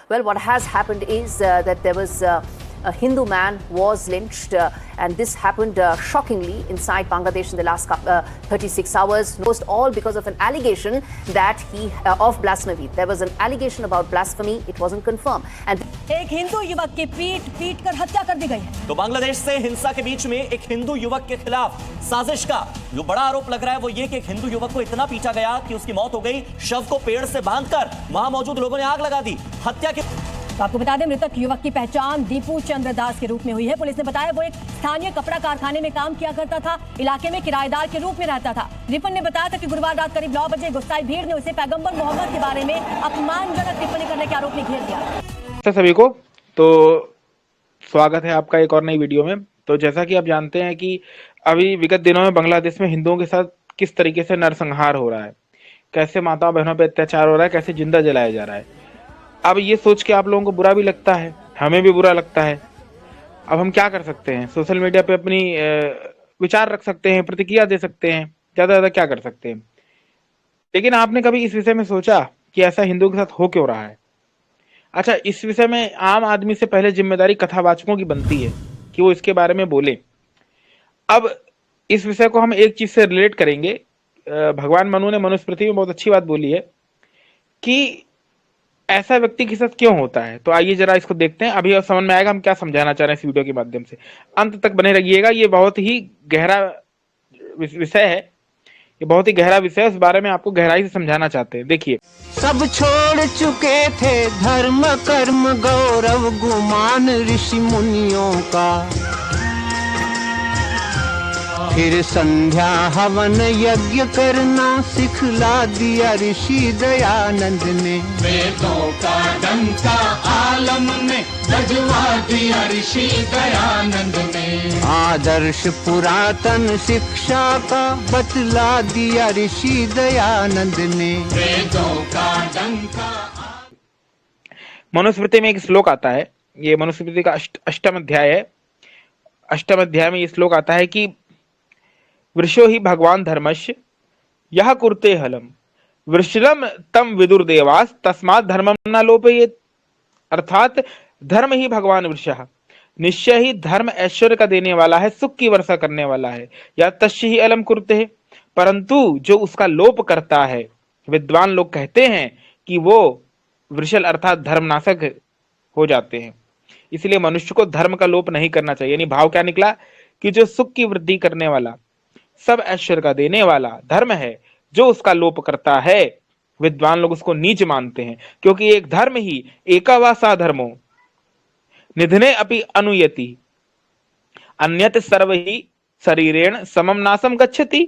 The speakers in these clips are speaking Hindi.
Well, what has happened is that there was a Hindu man was lynched, and this happened shockingly inside Bangladesh in the last 36 hours. Most all because of an allegation that he of blasphemy. There was an allegation about blasphemy. It wasn't confirmed. And एक हिंदू युवक की पीट कर हत्या कर दी गई है। तो बांग्लादेश से हिंसा के बीच में एक हिंदू युवक के खिलाफ साजिश का जो बड़ा आरोप लग रहा है वो ये कि एक हिंदू युवक को इतना पीटा गया कि उसकी मौत हो गई। शव को पेड़ से बांधकर वहां मौजूद लोगों ने आग लगा दी। हत्या की तो आपको बता दें, मृतक युवक की पहचान दीपू चंद्र दास के रूप में हुई है। पुलिस ने बताया वो एक स्थानीय कपड़ा कारखाने में काम किया करता था, इलाके में किराएदार के रूप में रहता था। रिपन ने बताया था कि गुरुवार रात करीब 9 बजे गुस्साई भीड़ ने उसे पैगंबर मोहम्मद के बारे में अपमानजनक टिप्पणी करने के आरोप में घेर दिया। सभी को तो स्वागत है आपका एक और नई वीडियो में। तो जैसा कि आप जानते हैं कि अभी विगत दिनों में बांग्लादेश में हिंदुओं के साथ किस तरीके से नरसंहार हो रहा है, कैसे माता बहनों पर अत्याचार हो रहा है, कैसे जिंदा जलाया जा रहा है। अब ये सोच के आप लोगों को बुरा भी लगता है, हमें भी बुरा लगता है। अब हम क्या कर सकते हैं? सोशल मीडिया पे अपनी विचार रख सकते हैं, प्रतिक्रिया दे सकते हैं, ज्यादा ज्यादा क्या कर सकते हैं। लेकिन आपने कभी इस विषय में सोचा कि ऐसा हिंदुओं के साथ हो क्यों रहा है? अच्छा, इस विषय में आम आदमी से पहले जिम्मेदारी कथावाचकों की बनती है कि वो इसके बारे में बोले। अब इस विषय को हम एक चीज से रिलेट करेंगे। भगवान मनु ने मनुस्मृति में बहुत अच्छी बात बोली है कि ऐसा व्यक्ति के साथ क्यों होता है। तो आइए जरा इसको देखते हैं, अभी समझ में आएगा हम क्या समझाना चाह रहे हैं इस वीडियो के माध्यम से। अंत तक बने रहिएगा, ये बहुत ही गहरा विषय है, ये बहुत ही गहरा विषय है, उस बारे में आपको गहराई से समझाना चाहते हैं। देखिए, सब छोड़ चुके थे धर्म कर्म गौरव गुमान ऋषि मुनियों का, फिर संध्या हवन यज्ञ करना सिखला दिया ऋषि दयानंद ने। वेदों का डंका आलम में बजवा दिया ऋषि दयानंद ने। आदर्श पुरातन शिक्षा का बतला दिया ऋषि दयानंद ने। वेदों का डंका। मनुस्मृति में एक श्लोक आता है, ये मनुस्मृति का अष्टम अध्याय है। अष्टम अध्याय में ये श्लोक आता है कि वृषो ही भगवान धर्मस्य यह कुरुते हलम वृषलम तम विदुर देवास तस्मात् धर्मम न लोपयेत। अर्थात धर्म ही भगवान वृषः, निश्चय ही धर्म ऐश्वर्य का देने वाला है, सुख की वर्षा करने वाला है। या तस्य ही अलम कुरुते है, परंतु जो उसका लोप करता है, विद्वान लोग कहते हैं कि वो वृषल अर्थात धर्मनाशक हो जाते हैं। इसलिए मनुष्य को धर्म का लोप नहीं करना चाहिए। यानी भाव क्या निकला कि जो सुख की वृद्धि करने वाला, सब ऐश्वर्य का देने वाला धर्म है, जो उसका लोप करता है, विद्वान लोग उसको नीच मानते हैं। क्योंकि एक धर्म ही एकावासा धर्मो निधने अपि अनुयति अन्यत सर्व ही शरीरेण समम नासम गच्छति।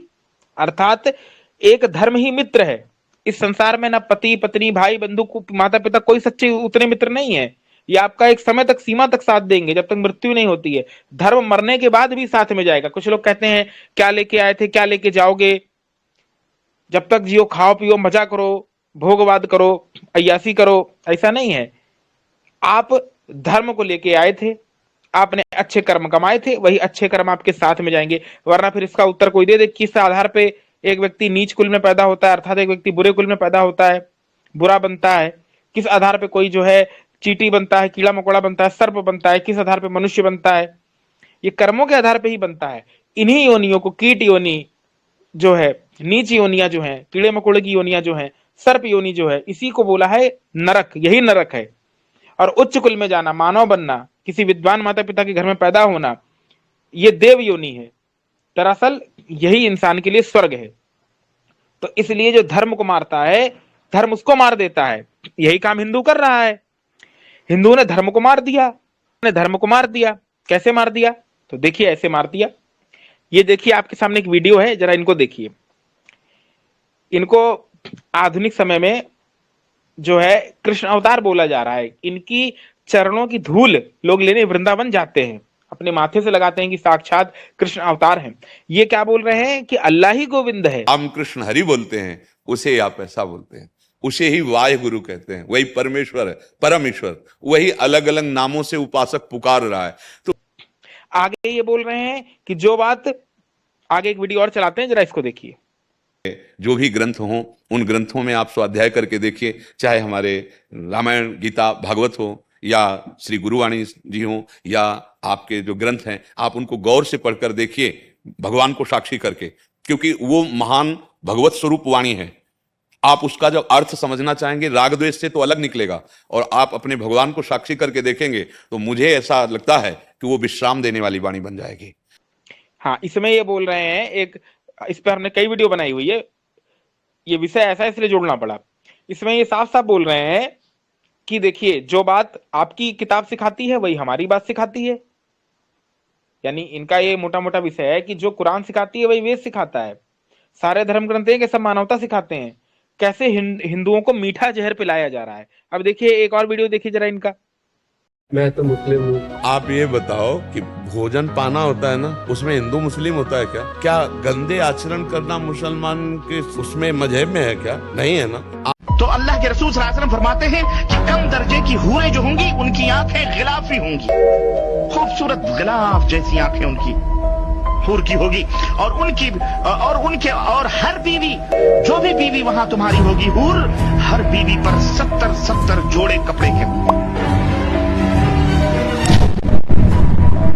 अर्थात एक धर्म ही मित्र है। इस संसार में ना पति पत्नी भाई बंधु माता पिता कोई सच्चे उतने मित्र नहीं है। ये आपका एक समय तक सीमा तक साथ देंगे जब तक मृत्यु नहीं होती है। धर्म मरने के बाद भी साथ में जाएगा। कुछ लोग कहते हैं क्या लेके आए थे, क्या लेके जाओगे, जब तक जियो खाओ पियो मजा करो भोगवाद करो अय्यासी करो। ऐसा नहीं है। आप धर्म को लेके आए थे, आपने अच्छे कर्म कमाए थे, वही अच्छे कर्म आपके साथ में जाएंगे। वरना फिर इसका उत्तर कोई दे दे किस आधार पे एक व्यक्ति नीच कुल में पैदा होता है, अर्थात एक व्यक्ति बुरे कुल में पैदा होता है, बुरा बनता है। किस आधार पे कोई जो है चींटी बनता है, कीड़ा मकोड़ा बनता है, सर्प बनता है, किस आधार पे मनुष्य बनता है? ये कर्मों के आधार पे ही बनता है। इन्हीं योनियों को कीट योनि जो है, नीच योनियां जो है, कीड़े मकोड़े की योनियां जो है, सर्प योनि जो है, इसी को बोला है नरक। यही नरक है। और उच्च कुल में जाना, मानव बनना, किसी विद्वान माता पिता के घर में पैदा होना, ये देव योनि है। दरअसल यही इंसान के लिए स्वर्ग है। तो इसलिए जो धर्म को मारता है, धर्म उसको मार देता है। यही काम हिंदू कर रहा है। हिंदुओं ने धर्म को मार दिया, कैसे मार दिया? तो देखिए, ऐसे मार दिया। ये देखिए, आपके सामने एक वीडियो है, जरा इनको देखिए। इनको आधुनिक समय में जो है कृष्ण अवतार बोला जा रहा है। इनकी चरणों की धूल लोग लेने वृंदावन जाते हैं, अपने माथे से लगाते हैं कि साक्षात कृष्ण अवतार हैं। ये क्या बोल रहे हैं कि अल्लाह ही गोविंद है। हम कृष्ण हरि बोलते हैं, उसे आप ऐसा बोलते हैं, उसे ही वाहे गुरु कहते हैं। वही परमेश्वर है, परम ईश्वर। वही अलग अलग नामों से उपासक पुकार रहा है। तो आगे ये बोल रहे हैं कि जो बात, आगे एक वीडियो और चलाते हैं, जरा इसको देखिए। जो भी ग्रंथ हों उन ग्रंथों में आप स्वाध्याय करके देखिए, चाहे हमारे रामायण गीता भागवत हो या श्री गुरुवाणी जी हो या आपके जो ग्रंथ हैं, आप उनको गौर से पढ़कर देखिए, भगवान को साक्षी करके, क्योंकि वो महान भगवत स्वरूप वाणी है। आप उसका जब अर्थ समझना चाहेंगे राग द्वेष से तो अलग निकलेगा, और आप अपने भगवान को साक्षी करके देखेंगे तो मुझे ऐसा लगता है कि वो विश्राम देने वाली वाणी बन जाएगी। हाँ, इसमें ये बोल रहे हैं, एक इस पर हमने कई वीडियो बनाई हुई है, ये विषय ऐसा इसलिए जोड़ना पड़ा। इसमें ये साफ साफ बोल रहे हैं कि देखिए, जो बात आपकी किताब सिखाती है वही हमारी बात सिखाती है। यानी इनका ये मोटा मोटा विषय है कि जो कुरान सिखाती है वही वेद सिखाता है। सारे धर्म ग्रंथ हैं कि सब मानवता सिखाते हैं। कैसे हिंदुओं को मीठा जहर पिलाया जा रहा है। अब देखिए एक और वीडियो देखिए जरा इनका। मैं तो मुस्लिम हूँ। आप ये बताओ कि भोजन पाना होता है ना, उसमें हिंदू मुस्लिम होता है क्या? क्या गंदे आचरण करना मुसलमान के उसमें मजहब में है क्या? नहीं है ना। तो अल्लाह के रसूल सल्लल्लाहु अलैहि वसल्लम फरमाते हैं कि कम दर्जे की हूरें जो होंगी उनकी आंखें गिलाफी होंगी, खूबसूरत गिलाफ जैसी आंखें उनकी हूर की होगी, और हर बीवी, जो भी बीवी वहां तुम्हारी होगी हूर, हर बीवी पर 70 जोड़े कपड़े के होंगे।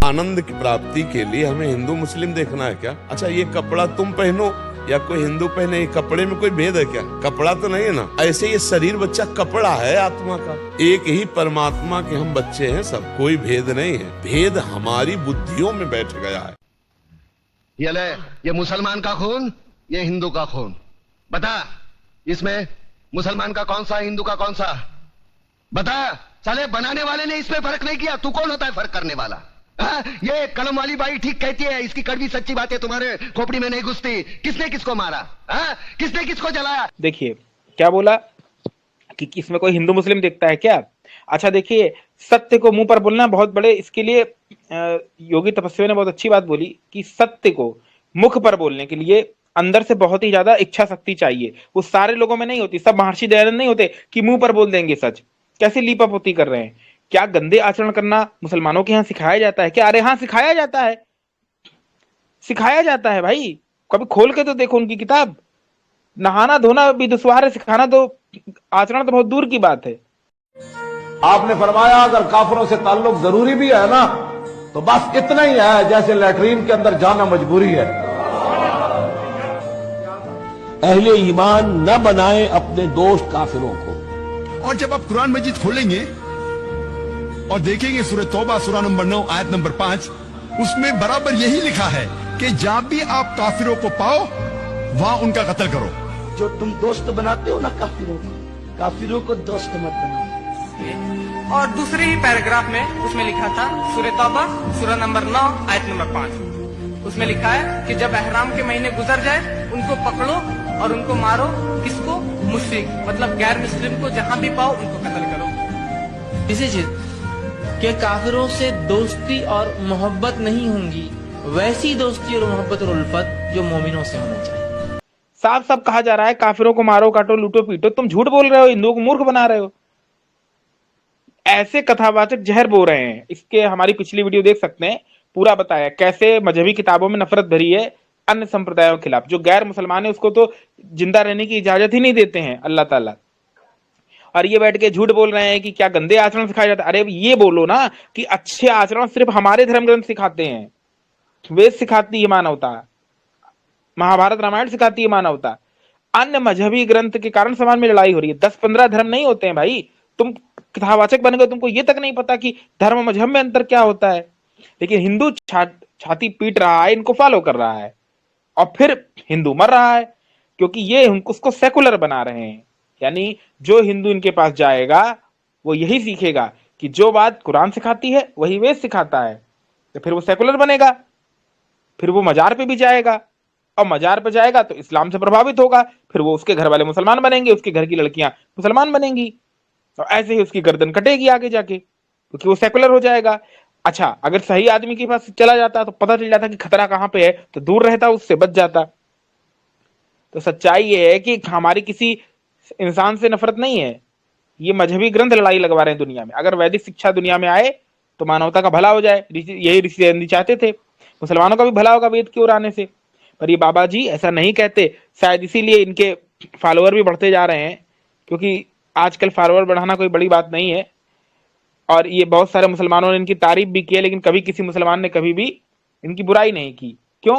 आनंद की प्राप्ति के लिए हमें हिंदू मुस्लिम देखना है क्या? अच्छा, ये कपड़ा तुम पहनो या कोई हिंदू पहने, ये कपड़े में कोई भेद है क्या? कपड़ा तो नहीं है ना। ऐसे ये शरीर बच्चा कपड़ा है आत्मा का। एक ही परमात्मा के हम बच्चे हैं सब, कोई भेद नहीं है। भेद हमारी बुद्धियों में बैठ गया है। ये ले, ये मुसलमान का खून, ये हिंदू का खून। बता, इसमें मुसलमान का कौन सा, हिंदू का कौन सा? बता। साले बनाने वाले ने इसमें फर्क नहीं किया, तू कौन होता है फर्क करने वाला? ये कलम वाली बाई ठीक कहती है, इसकी कड़वी सच्ची बातें तुम्हारे खोपड़ी में नहीं घुसती। किसने किसको मारा? किसने किसको जलाया? देखिए क्या बोला कि इसमें कोई हिंदू मुस्लिम देखता है क्या? अच्छा देखिए, सत्य को मुंह पर बोलना बहुत बड़े, इसके लिए योगी तपस्वी ने बहुत अच्छी बात बोली कि सत्य को मुख पर बोलने के लिए अंदर से बहुत ही ज्यादा इच्छा शक्ति चाहिए। वो सारे लोगों में नहीं होती। सब महर्षि दयानंद नहीं होते कि मुंह पर बोल देंगे सच। कैसे लीपापोती कर रहे हैं। क्या गंदे आचरण करना मुसलमानों के यहाँ सिखाया जाता है क्या? अरे हाँ, सिखाया जाता है, सिखाया जाता है भाई। कभी खोल के तो देखो उनकी किताब। नहाना धोना भी दुश्वार है, सिखाना तो, आचरण तो बहुत दूर की बात है। आपने फरमाया अगर काफिरों से ताल्लुक जरूरी भी है ना, तो बस इतना ही है जैसे लैट्रीन के अंदर जाना मजबूरी है। अहले ईमान न बनाए अपने दोस्त काफिरों को। और जब आप कुरान मजीद खोलेंगे और देखेंगे सूरह तौबा सूरह नंबर 9 आयत नंबर 5, उसमें बराबर यही लिखा है कि जब भी आप काफिरों को पाओ वहां उनका कत्ल करो। जो तुम दोस्त बनाते हो ना काफिरों को दोस्त मत बनाओ। और दूसरे ही पैराग्राफ में उसमें लिखा था सूरह तौबा सूरह नंबर 9 आयत नंबर 5, उसमें लिखा है कि जब एहराम के महीने गुजर जाए उनको पकड़ो और उनको मारो। किसको? मुश्रिक, मतलब गैर मुस्लिम को जहां भी पाओ उनको कत्ल करो। इसी चीज के काफिरों से दोस्ती और मोहब्बत नहीं होंगी, वैसी दोस्ती और मोहब्बत और उल्फत जो मोमिनों से होना चाहिए। साफ साफ कहा जा रहा है काफिरों को मारो, काटो, लूटो, पीटो। तुम झूठ बोल रहे हो, हिंदुओं को मूर्ख बना रहे हो। ऐसे कथावाचक जहर बो रहे हैं। इसके हमारी पिछली वीडियो देख सकते हैं, पूरा बताया कैसे मजहबी किताबों में नफरत भरी है अन्य संप्रदायों के खिलाफ। जो गैर मुसलमान है उसको तो जिंदा रहने की इजाजत ही नहीं देते हैं अल्लाह ताला। और ये बैठ के झूठ बोल रहे हैं कि क्या गंदे आचरण सिखाया जाता है। अरे ये बोलो ना कि अच्छे आचरण सिर्फ हमारे धर्म ग्रंथ सिखाते हैं। वेद सिखाती है मानवता, महाभारत रामायण सिखाती है मानवता। अन्य मजहबी ग्रंथ के कारण समाज में लड़ाई हो रही है। 10-15 धर्म नहीं होते हैं भाई। तुम कथावाचक बन गए, तुमको ये तक नहीं पता कि धर्म मजहब में अंतर क्या होता है। लेकिन हिंदू छाती पीट रहा है, इनको फॉलो कर रहा है, और फिर हिंदू मर रहा है क्योंकि ये उसको सेकुलर बना रहे हैं। यानी जो हिंदू इनके पास जाएगा वो यही सीखेगा कि जो बात कुरान सिखाती है वही वेद सिखाता है, तो फिर वो सेकुलर बनेगा। फिर वो मजार पे भी जाएगा, और मजार पे जाएगा तो इस्लाम से प्रभावित होगा। फिर वो उसके घर वाले मुसलमान बनेंगे, उसके घर की लड़कियां मुसलमान बनेंगी, और ऐसे ही उसकी गर्दन कटेगी आगे जाके, क्योंकि वो सेकुलर हो जाएगा। अच्छा, अगर सही आदमी के पास चला जाता तो पता चल जाता कि खतरा कहां पे है, तो दूर रहता, उससे बच जाता। तो सच्चाई ये है कि हमारी किसी इंसान से नफरत नहीं है। ये मजहबी ग्रंथ लड़ाई लगवा रहे हैं दुनिया में। अगर वैदिक शिक्षा दुनिया में आए तो मानवता का भला हो जाए। यही ऋषि चाहते थे, मुसलमानों का भी भला होगा वेद की ओर आने से। और ये बाबा जी ऐसा नहीं कहते। शायद इसीलिए इनके फॉलोअर भी बढ़ते जा रहे हैं, क्योंकि आजकल फॉलोअर बढ़ाना कोई बड़ी बात नहीं है। और ये बहुत सारे मुसलमानों ने इनकी तारीफ भी की है, लेकिन कभी किसी मुसलमान ने कभी भी इनकी बुराई नहीं की। क्यों?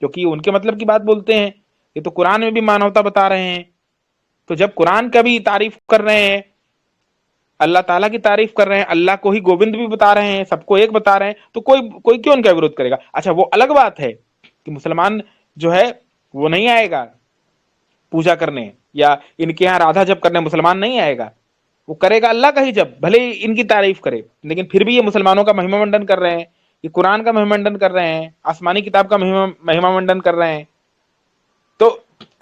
क्योंकि उनके मतलब की बात बोलते हैं। ये तो कुरान में भी मानवता बता रहे हैं। तो जब कुरान का भी तारीफ कर रहे हैं, अल्लाह ताला की तारीफ कर रहे हैं, अल्लाह को ही गोविंद भी बता रहे हैं, सबको एक बता रहे हैं, तो कोई क्यों उनका विरोध करेगा? अच्छा, वो अलग बात है कि मुसलमान जो है वो नहीं आएगा पूजा करने, या इनके यहाँ राधा जप करने मुसलमान नहीं आएगा। वो करेगा अल्लाह का ही जप, भले ही इनकी तारीफ करे, लेकिन फिर भी ये मुसलमानों का महिमा मंडन कर रहे हैं, ये कुरान का महिमा मंडन कर रहे हैं, आसमानी किताब का महिमा मंडन कर रहे हैं। तो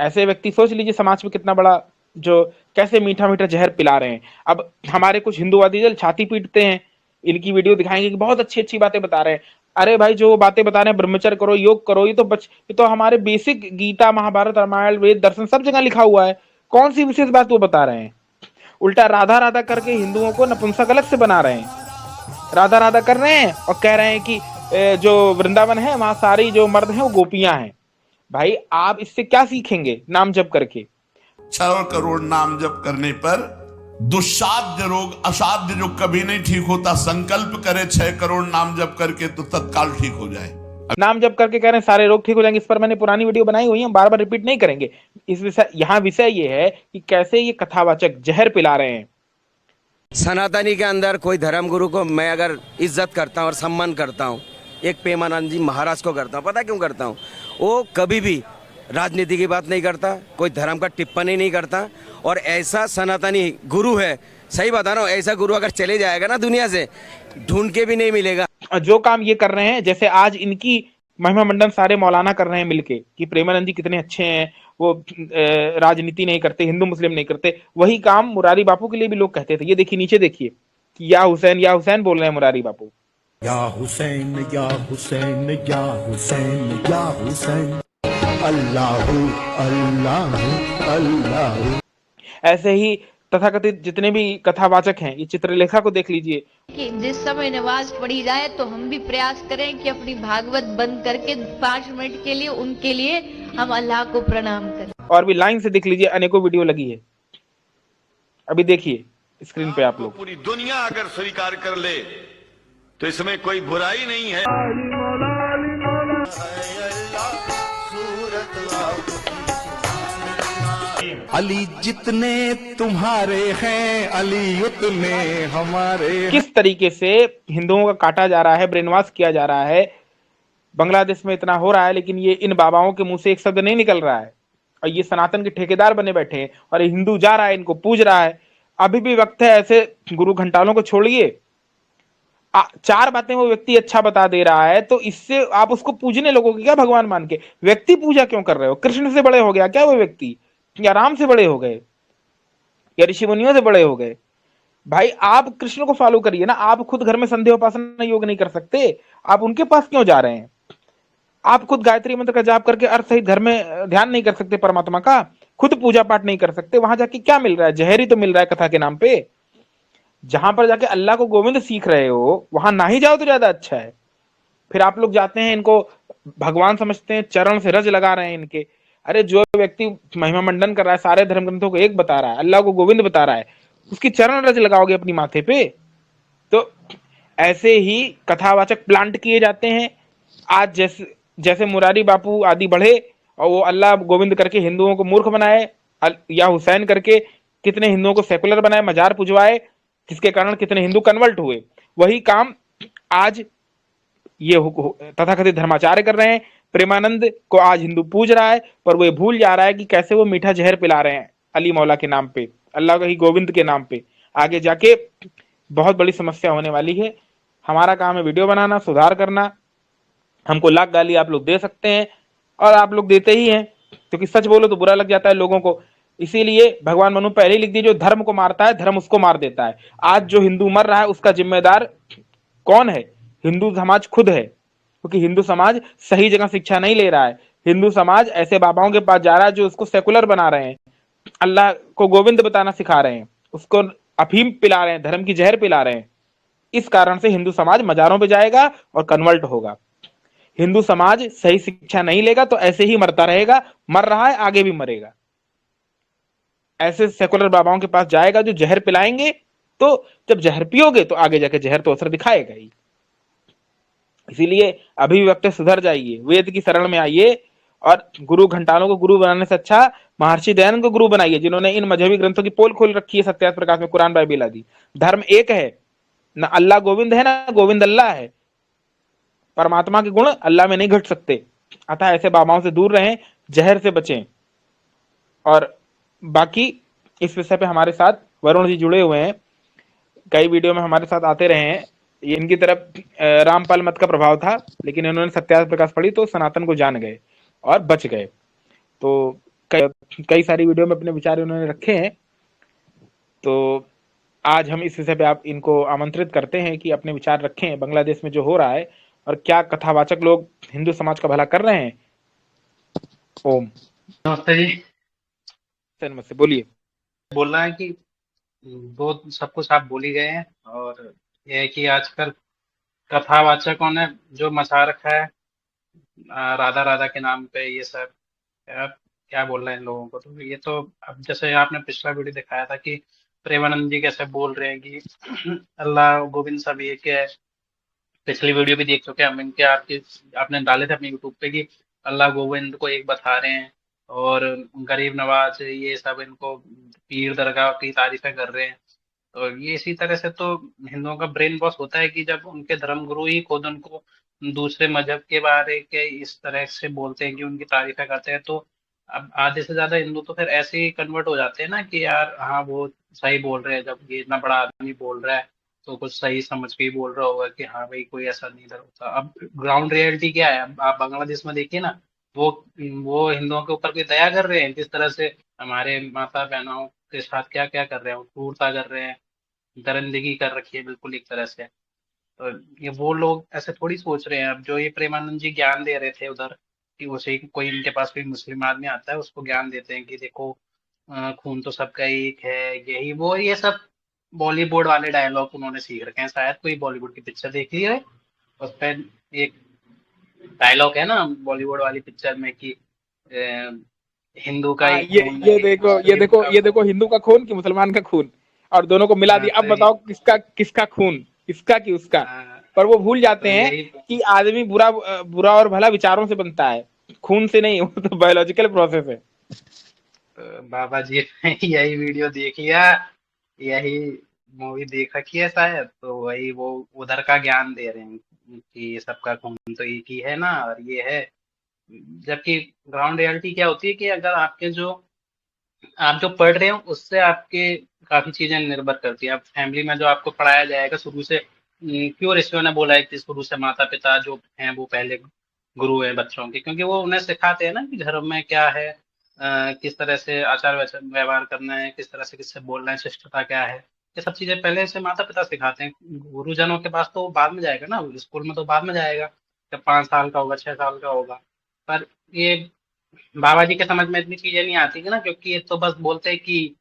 ऐसे व्यक्ति सोच लीजिए समाज में कितना बड़ा, जो कैसे मीठा मीठा जहर पिला रहे हैं। अब हमारे कुछ हिंदूवादी जल छाती पीटते हैं, इनकी वीडियो दिखाएंगे कि बहुत अच्छी अच्छी बातें बता रहे हैं। अरे भाई, जो बातें बता रहे हैं, ब्रह्मचर्य करो, योग करो, ये तो हमारे बेसिक गीता, महाभारत, रामायण, वेद, दर्शन सब जगह लिखा हुआ है। कौन सी विशेष बात वो बता रहे हैं? उल्टा राधा राधा करके हिंदुओं को नपुंसक अलग से बना रहे हैं। राधा राधा कर रहे हैं और कह रहे हैं कि जो वृंदावन है वहां सारी जो मर्द हैं वो गोपियां हैं। भाई, आप इससे क्या सीखेंगे नाम जप करके? 6 करोड़ नाम जप करने पर दुस्साध्य रोग, असाध्य जो कभी नहीं ठीक होता, संकल्प करे 6 करोड़ नाम जप करके तो तत्काल ठीक हो जाए। नाम जप करके कह रहे हैं सारे रोग ठीक हो जाएंगे। इस पर मैंने पुरानी वीडियो बनाई हुई है, बार बार रिपीट नहीं करेंगे। इस विषय ये है कि कैसे ये कथावाचक जहर पिला रहे हैं। सनातनी के अंदर कोई धर्म गुरु को मैं अगर इज्जत करता हूँ और सम्मान करता हूँ, एक प्रेमानंद जी महाराज को करता हूँ। पता क्यों करता हूँ? वो कभी भी राजनीति की बात नहीं करता, कोई धर्म का टिप्पणी नहीं करता, और ऐसा सनातनी गुरु है, सही बता रहा हूँ, ऐसा गुरु अगर चले जाएगा ना दुनिया से, ढूंढ के भी नहीं मिलेगा। जो काम ये कर रहे हैं, जैसे आज इनकी महिमा मंडन सारे मौलाना कर रहे हैं मिलके कि प्रेमानंद जी कितने अच्छे हैं, वो राजनीति नहीं करते, हिंदू मुस्लिम नहीं करते, वही काम मुरारी बापू के लिए भी लोग कहते थे। ये देखिए, नीचे देखिए कि या हुसैन बोल रहे हैं मुरारी बापू। या हुसैन या हुसैन या हुसैन या हुसैन, अल्लाह अल्लाह अल्लाह। ऐसे ही तथाकथित जितने भी कथावाचक हैं, ये चित्रलेखा को देख लीजिए कि जिस समय नमाज पढ़ी जाए तो हम भी प्रयास करें कि अपनी भागवत बंद करके 5 मिनट के लिए उनके लिए हम अल्लाह को प्रणाम करें। और भी लाइन से देख लीजिए, अनेकों वीडियो लगी है। अभी देखिए स्क्रीन पे आप लोग। पूरी दुनिया अगर स्वीकार कर ले तो इसमें कोई बुराई नहीं है। अली जितने तुम्हारे हैं, अली उतने हमारे। किस तरीके से हिंदुओं का काटा जा रहा है, ब्रेन वॉश किया जा रहा है। बांग्लादेश में इतना हो रहा है, लेकिन ये इन बाबाओं के मुंह से एक शब्द नहीं निकल रहा है, और ये सनातन के ठेकेदार बने बैठे हैं, और ये हिंदू जा रहा है, इनको पूज रहा है। अभी भी वक्त है, ऐसे गुरु घंटालों को छोड़िए। 4 बातें वो व्यक्ति अच्छा बता दे रहा है, तो इससे आप उसको पूजने लगोगे क्या भगवान मान के? व्यक्ति पूजा क्यों कर रहे हो? कृष्ण से बड़े हो गया क्या वो व्यक्ति, या राम से बड़े हो गए, या ऋषि मुनियों से बड़े हो गए? भाई, आप कृष्ण को फॉलो करिए ना। आप खुद घर में संध्या उपासना योग नहीं कर सकते, आप उनके पास क्यों जा रहे हैं? आप खुद गायत्री मंत्र का जाप करके अर्थ सहित घर में ध्यान नहीं कर सकते परमात्मा का, खुद पूजा पाठ नहीं कर सकते, वहां जाके क्या मिल रहा है? जहर ही तो मिल रहा है कथा के नाम पे। जहां पर जाके अल्लाह को गोविंद सीख रहे हो, वहां ना ही जाओ तो ज्यादा अच्छा है। फिर आप लोग जाते हैं, इनको भगवान समझते हैं, चरण से रज लगा रहे हैं इनके। अरे, जो व्यक्ति महिमा मंडन कर रहा है, सारे धर्म ग्रंथों को एक बता रहा है, अल्लाह को गोविंद बता रहा है, उसकी चरण रज लगाओगे अपनी माथे पे? तो ऐसे ही कथावाचक प्लांट किए जाते हैं। आज जैसे मुरारी बापू आदि बढ़े और वो अल्लाह गोविंद करके हिंदुओं को मूर्ख बनाए, या हुसैन करके कितने हिंदुओं को सेकुलर बनाए, मजार पुजवाए, जिसके कारण कितने हिंदू कन्वर्ट हुए। वही काम आज ये तथाकथित धर्माचार्य कर रहे हैं। प्रेमानंद को आज हिंदू पूज रहा है, पर वो ये भूल जा रहा है कि कैसे वो मीठा जहर पिला रहे हैं अली मौला के नाम पे, अल्लाह का ही गोविंद के नाम पे। आगे जाके बहुत बड़ी समस्या होने वाली है। हमारा काम है वीडियो बनाना, सुधार करना। हमको लाख गाली आप लोग दे सकते हैं, और आप लोग देते ही हैं, क्योंकि सच बोलो तो बुरा लग जाता है लोगों को। इसीलिए भगवान मनु पहले ही लिख दिए, जो धर्म को मारता है धर्म उसको मार देता है। आज जो हिंदू मर रहा है उसका जिम्मेदार कौन है? हिंदू समाज खुद है, क्योंकि हिंदू समाज सही जगह शिक्षा नहीं ले रहा है। हिंदू समाज ऐसे बाबाओं के पास जा रहा है जो उसको सेकुलर बना रहे हैं, अल्लाह को गोविंद बताना सिखा रहे हैं, उसको अफीम पिला रहे हैं, धर्म की जहर पिला रहे हैं। इस कारण से हिंदू समाज मजारों पे जाएगा और कन्वर्ट होगा। हिंदू समाज सही शिक्षा नहीं लेगा तो ऐसे ही मरता रहेगा, मर रहा है, आगे भी मरेगा। ऐसे सेकुलर बाबाओं के पास जाएगा जो जहर पिलाएंगे, तो जब जहर पियोगे तो आगे जाके जहर तो असर दिखाएगा ही। इसीलिए अभी वक्त सुधर जाइए, वेद की शरण में आइए और गुरु घंटालों को गुरु बनाने से अच्छा महर्षि दयानंद को गुरु बनाइए, जिन्होंने इन मजहबी ग्रंथों की पोल खोल रखी है सत्यार्थ प्रकाश में, कुरान बाइबिल आदि। धर्म एक है, ना अल्लाह गोविंद है ना गोविंद अल्लाह है। परमात्मा के गुण अल्लाह में नहीं घट सकते। अतः ऐसे बाबाओं से दूर रहें, जहर से बचें। और बाकी इस विषय पे हमारे साथ वरुण जी जुड़े हुए हैं, कई वीडियो में हमारे साथ आते रहे हैं। ये इनकी तरफ रामपाल मत का प्रभाव था, लेकिन इन्होंने सत्यार्थ प्रकाश पढ़ी तो सनातन को जान गए और बच गए। तो कई सारी वीडियो में अपने विचार उन्होंने रखे हैं। तो आज हम इस विषय पे आप इनको आमंत्रित करते हैं कि अपने विचार रखें, बांग्लादेश में जो हो रहा है और क्या कथावाचक लोग हिंदू समाज का भला कर रहे हैं। ओम नमस्ते जी। नमस्ते, बोलिए। बोलना है कि वो सब कुछ आप बोल ही गए हैं, और यह है कि आजकल कथावाचकों ने जो मचा रखा है राधा राधा के नाम पे, ये सब क्या बोल रहे हैं इन लोगों को। तो ये तो अब जैसे आपने पिछला वीडियो दिखाया था कि प्रेमानंद जी कैसे बोल रहे हैं कि अल्लाह गोविंद सब एक है। पिछली वीडियो भी देख चुके हैं हम इनके, आपने डाले थे अपने यूट्यूब पे कि अल्लाह गोविंद को एक बता रहे हैं, और गरीब नवाज ये सब इनको पीर दरगाह की तारीफें कर रहे हैं। तो ये इसी तरह से तो हिंदुओं का ब्रेन वॉश होता है कि जब उनके धर्मगुरु ही खुद उनको दूसरे मजहब के बारे के इस तरह से बोलते हैं कि उनकी तारीफें करते हैं, तो अब आधे से ज्यादा हिंदू तो फिर ऐसे ही कन्वर्ट हो जाते हैं ना कि यार हाँ वो सही बोल रहे हैं। जब ये इतना बड़ा आदमी बोल रहा है तो कुछ सही समझ के ही बोल रहा होगा कि हाँ भाई कोई ऐसा नहीं इधर होता। अब ग्राउंड रियलिटी क्या है, अब आप बांग्लादेश में देखिए ना, वो हिंदुओं के ऊपर कोई दया कर रहे हैं, किस तरह से हमारे माता बहनों के साथ क्या क्या कर रहे हैं, क्रूरता कर रहे हैं, दरिंदगी कर रखी है बिल्कुल एक तरह से। तो ये वो लोग ऐसे थोड़ी सोच रहे हैं। अब जो ये प्रेमानंद जी ज्ञान दे रहे थे उधर, कि उसे कोई इनके पास कोई मुस्लिम आदमी आता है उसको ज्ञान देते हैं कि देखो खून तो सबका एक है, यही वो, ये सब बॉलीवुड वाले डायलॉग उन्होंने सीख रखे हैं। शायद कोई बॉलीवुड की पिक्चर देख ली है, उस पर एक डायलॉग है ना बॉलीवुड वाली पिक्चर में कि हिंदू का ये देखो हिंदू का खून कि मुसलमान का खून, और दोनों को मिला दिया। अब बताओ किसका खून, किसका कि उसका। पर वो भूल जाते हैं कि आदमी बुरा और भला विचारों से बनता है, खून से नहीं। वो तो बायोलॉजिकल प्रोसेस है। बाबा जी ने यही वीडियो देख लिया, यही मूवी देख रखी है शायद, तो वही वो उधर का ज्ञान दे रहे हैं कि सबका खून तो एक ही है ना, और ये है। जबकि ग्राउंड रियलिटी क्या होती है कि अगर आप जो पढ़ रहे हो उससे आपके काफी चीजें निर्भर करती है। अब फैमिली में जो आपको पढ़ाया जाएगा शुरू से, क्यों ऋषियों ने बोला है कि शुरू से माता पिता जो हैं वो पहले गुरु है बच्चों के, क्योंकि वो उन्हें सिखाते हैं ना कि धर्म में क्या है, किस तरह से आचार व्यवहार करना है, किस तरह से किससे बोलना है, शिष्टता क्या है, ये सब चीजें पहले से माता पिता सिखाते हैं। गुरुजनों के पास तो बाद में जाएगा ना, स्कूल में तो बाद में जाएगा जब 5 साल का होगा, 6 साल का होगा। पर ये बाबा जी के समझ में इतनी चीजें नहीं आती ना, क्योंकि ये तो बस बोलते हैं कि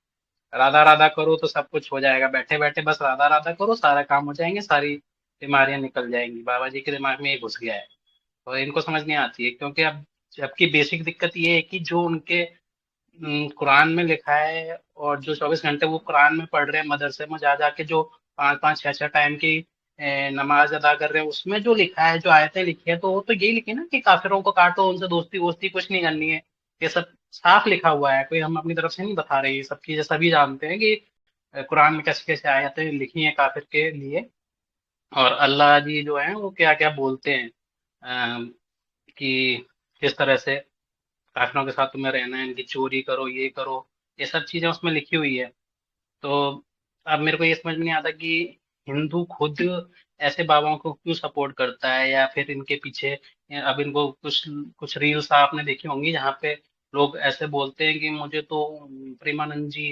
राधा राधा करो तो सब कुछ हो जाएगा, बैठे बैठे बस राधा राधा करो सारा काम हो जाएंगे, सारी बीमारियां निकल जाएंगी। बाबा जी के दिमाग में ये घुस गया है और इनको समझ नहीं आती है। क्योंकि अब जबकि बेसिक दिक्कत ये है कि जो उनके कुरान में लिखा है और जो 24 घंटे वो कुरान में पढ़ रहे हैं, मदरसे में जा जाके जो 5-5 6-6 टाइम की नमाज अदा कर रहे हैं, उसमें जो लिखा है, जो आयतें लिखी है, तो वो तो यही लिखी ना कि काफिरों को काटो, उनसे दोस्ती वोस्ती कुछ नहीं करनी है। ये सब साफ लिखा हुआ है, कोई हम अपनी तरफ से नहीं बता रहे। ये सब चीजें सभी जानते हैं कि कुरान में कैसे कैसे आयतें लिखी हैं काफिर के लिए, और अल्लाह जी जो है वो क्या क्या बोलते हैं कि किस तरह से काफिरों के साथ तुम्हें रहना है, इनकी चोरी करो, ये करो, ये सब चीजें उसमें लिखी हुई है। तो अब मेरे को ये समझ में नहीं आता कि हिंदू खुद ऐसे बाबाओं को क्यों सपोर्ट करता है, या फिर इनके पीछे अब इनको कुछ रील्स आपने देखी होंगी जहाँ पे लोग ऐसे बोलते हैं कि मुझे तो प्रेमानंद जी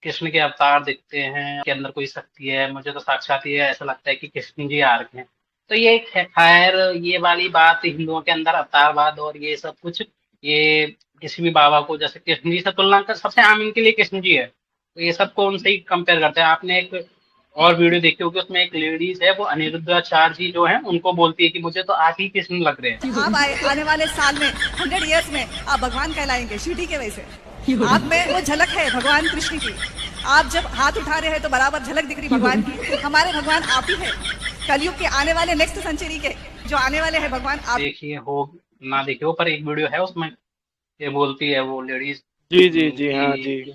कृष्ण के अवतार दिखते हैं, के अंदर कोई शक्ति है, मुझे तो साक्षात ये ऐसा लगता है कि कृष्ण जी आ रखे हैं। तो ये खैर ये वाली बात हिंदुओं के अंदर अवतारवाद और ये सब कुछ, ये किसी भी बाबा को जैसे कृष्ण जी से तुलना कर, सबसे आम इनके लिए कृष्ण जी है, तो ये सबको उनसे ही कंपेयर करते हैं। आपने एक और वीडियो देखी होगी, उसमें एक लेडीज है, वो अनिरुद्धाचार्य जी जो है उनको बोलती है कि मुझे तो आप ही कृष्ण लग रहे हैं। आप आने वाले साल में 100 इयर्स में आप भगवान कहलाएंगे शिरडी के वजह से। आप में वो झलक है भगवान कृष्ण की। आप जब हाथ उठा रहे हैं तो बराबर झलक दिख रही भगवान की। हमारे भगवान आप ही है। कलयुग के आने वाले नेक्स्ट सेंचुरी के जो आने वाले हैं भगवान आप। देखिए हो ना देखे हो, पर एक वीडियो है उसमें ये बोलती है वो लेडीज। जी जी जी हाँ जी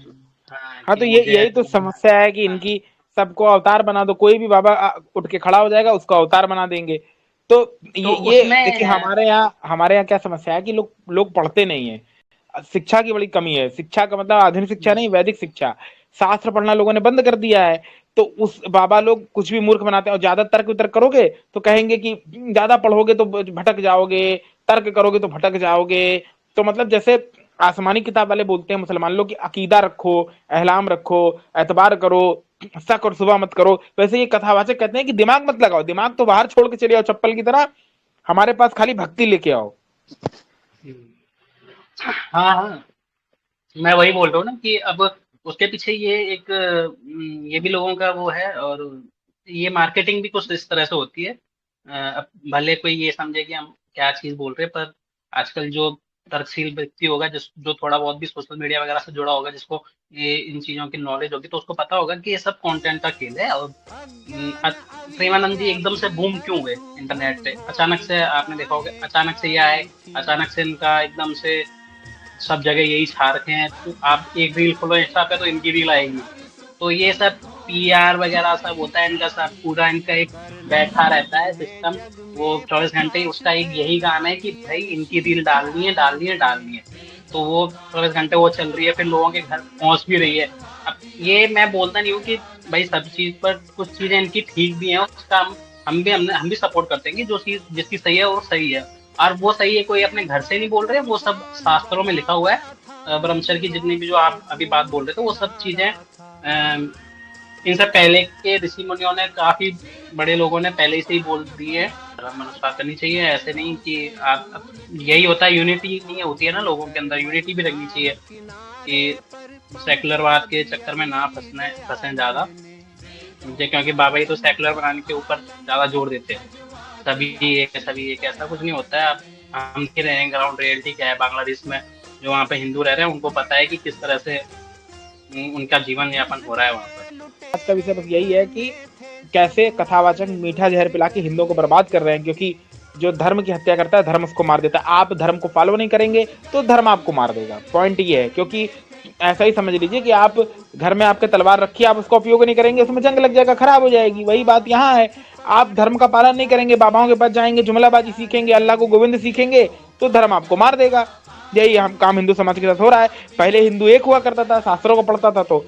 हाँ। तो यही तो समस्या है कि इनकी सबको अवतार बना दो, कोई भी बाबा उठ के खड़ा हो जाएगा उसको अवतार बना देंगे। तो ये देखिए हमारे यहाँ क्या समस्या है कि लोग पढ़ते नहीं है, शिक्षा की बड़ी कमी है। शिक्षा का मतलब आधुनिक शिक्षा नहीं, वैदिक शिक्षा। शास्त्र पढ़ना लोगों ने बंद कर दिया है, तो उस बाबा लोग कुछ भी मूर्ख बनाते हैं। और ज्यादा तर्क वितर्क करोगे तो कहेंगे कि ज्यादा पढ़ोगे तो भटक जाओगे, तर्क करोगे तो भटक जाओगे। तो मतलब जैसे आसमानी किताब वाले बोलते हैं मुसलमान लोग कि अकीदा रखो, अहलाम रखो, एतबार करो, शक और सुबह मत करो, वैसे ये कथावाचक कहते हैं कि दिमाग मत लगाओ। दिमाग तो बाहर छोड़ के चले आओ चप्पल की तरह, हमारे पास खाली भक्ति लेके आओ। हाँ, मैं वही बोल रहा हूँ ना कि अब उसके पीछे ये भी लोगों का वो है, और ये मार्केटिंग भी कुछ इस तरह से होती है। अब भले कोई ये समझे कि हम क्या चीज बोल रहे हैं, पर आजकल जो तर्कशील व्यक्ति होगा, जो थोड़ा बहुत भी सोशल मीडिया वगैरह से जुड़ा होगा, जिसको ये इन चीजों की नॉलेज होगी, तो उसको पता होगा कि ये सब कंटेंट का खेल है। और प्रेमानंद जी एकदम से बूम क्यों हुए इंटरनेट पे? अचानक से आपने देखा होगा, अचानक से ये आए, अचानक से इनका एकदम से सब जगह यही छा रखे हैं। तो आप एक रील खोलो इंस्टा पे तो इनकी रील आएगी। तो ये सब PR वगैरह सब होता है इनका, सब पूरा इनका एक बैठा रहता है सिस्टम। वो 24 घंटे उसका एक यही काम है कि भाई इनकी रील डालनी है। तो वो 24 घंटे वो चल रही है, फिर लोगों के घर पहुंच भी रही है। अब ये मैं बोलता नहीं हूँ कि भाई सब चीज पर, कुछ चीजें इनकी ठीक भी हैं, उसका हम भी सपोर्ट करते हैं कि जो चीज जिसकी सही है वो सही है। और वो सही है, कोई अपने घर से नहीं बोल रहे, वो सब शास्त्रों में लिखा हुआ है। ब्रह्मचर्य की जितनी भी जो आप अभी बात बोल रहे थे, वो सब चीजें इनसे पहले के ऋषि मुनियों ने, काफी बड़े लोगों ने पहले से ही बोल दी है। मनुष्यता करनी चाहिए, ऐसे नहीं कि आप यही होता है, यूनिटी नहीं होती है ना लोगों के अंदर, यूनिटी भी रखनी चाहिए कि सेकुलरवाद के चक्कर में ना फंसे ज्यादा, क्योंकि बाबा ही तो सेकुलर बनाने के ऊपर ज्यादा जोर देते हैं। सभी एक ऐसा कुछ नहीं होता है। हम ही रहे हैं, ग्राउंड रियलिटी क्या है बांग्लादेश में, जो वहाँ पे हिंदू रह रहे हैं उनको पता है कि किस तरह से उनका जीवन यापन हो रहा है वहाँ पर। आज का विषय बस यही है कि कैसे कथावाचक मीठा जहर पिला के हिंदुओं को बर्बाद कर रहे हैं, क्योंकि जो धर्म की हत्या करता है धर्म उसको मार देता है। आप धर्म को फॉलो नहीं करेंगे तो धर्म आपको मार देगा। पॉइंट ये है, क्योंकि ऐसा ही समझ लीजिए कि आप घर में आपके तलवार रखी, आप उसका उपयोग नहीं करेंगे, उसमें जंग लग जाएगा, खराब हो जाएगी। वही बात यहाँ है, आप धर्म का पालन नहीं करेंगे, बाबाओं के पास जाएंगे, जुमलाबाजी सीखेंगे, अल्लाह को गोविंद सीखेंगे, तो धर्म आपको मार देगा। यही हम काम हिंदू समाज के साथ हो रहा है। पहले हिंदू एक हुआ करता था, शास्त्रों को पढ़ता था तो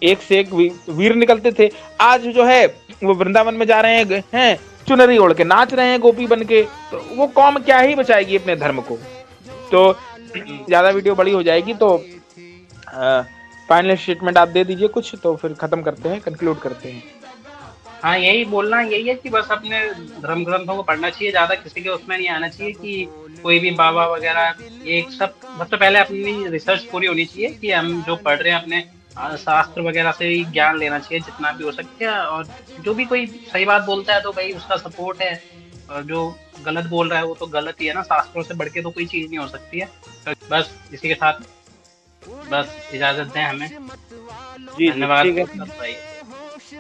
एक से एक वीर निकलते थे। आज जो है वो वृंदावन में जा रहे हैं चुनरी ओढ़ के नाच रहे हैं गोपी बन के, तो वो कौम क्या ही बचाएगी अपने धर्म को। तो ज्यादा वीडियो बड़ी हो जाएगी, तो फाइनल स्टेटमेंट आप दे दीजिए कुछ, तो फिर खत्म करते हैं, कंक्लूड करते हैं। हाँ, यही बोलना यही है कि बस अपने धर्म ग्रंथों को पढ़ना चाहिए, ज्यादा किसी के उसमें नहीं आना चाहिए कि कोई भी बाबा वगैरह, ये सब सबसे पहले अपनी रिसर्च पूरी होनी चाहिए कि हम जो पढ़ रहे हैं अपने शास्त्र वगैरह से ही ज्ञान लेना चाहिए जितना भी हो सके। और जो भी कोई सही बात बोलता है तो भाई उसका सपोर्ट है, और जो गलत बोल रहा है वो तो गलत ही है ना। शास्त्रों से बढ़ के तो कोई चीज नहीं हो सकती है। तो बस इसी के साथ बस इजाजत दें हमें। जी धन्यवाद भाई।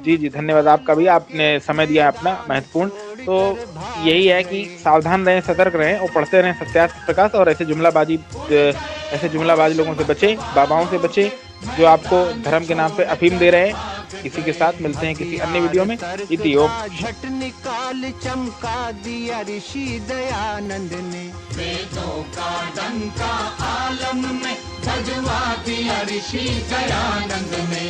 जी धन्यवाद आपका भी, आपने समय दिया अपना महत्वपूर्ण। तो यही है कि सावधान रहें, सतर्क रहें और पढ़ते रहें सत्यार्थ प्रकाश, और ऐसे जुमलाबाजी लोगों से बचें, बाबाओं से बचें जो आपको धर्म के नाम पे अफीम दे रहे हैं। इसी के साथ मिलते हैं किसी अन्य वीडियो में। इति ओम। झट निकाल चमका दिया ऋषि दयानंद ने, वेदों का डंका आलम में बजवा दिया ऋषि दयानंद ने।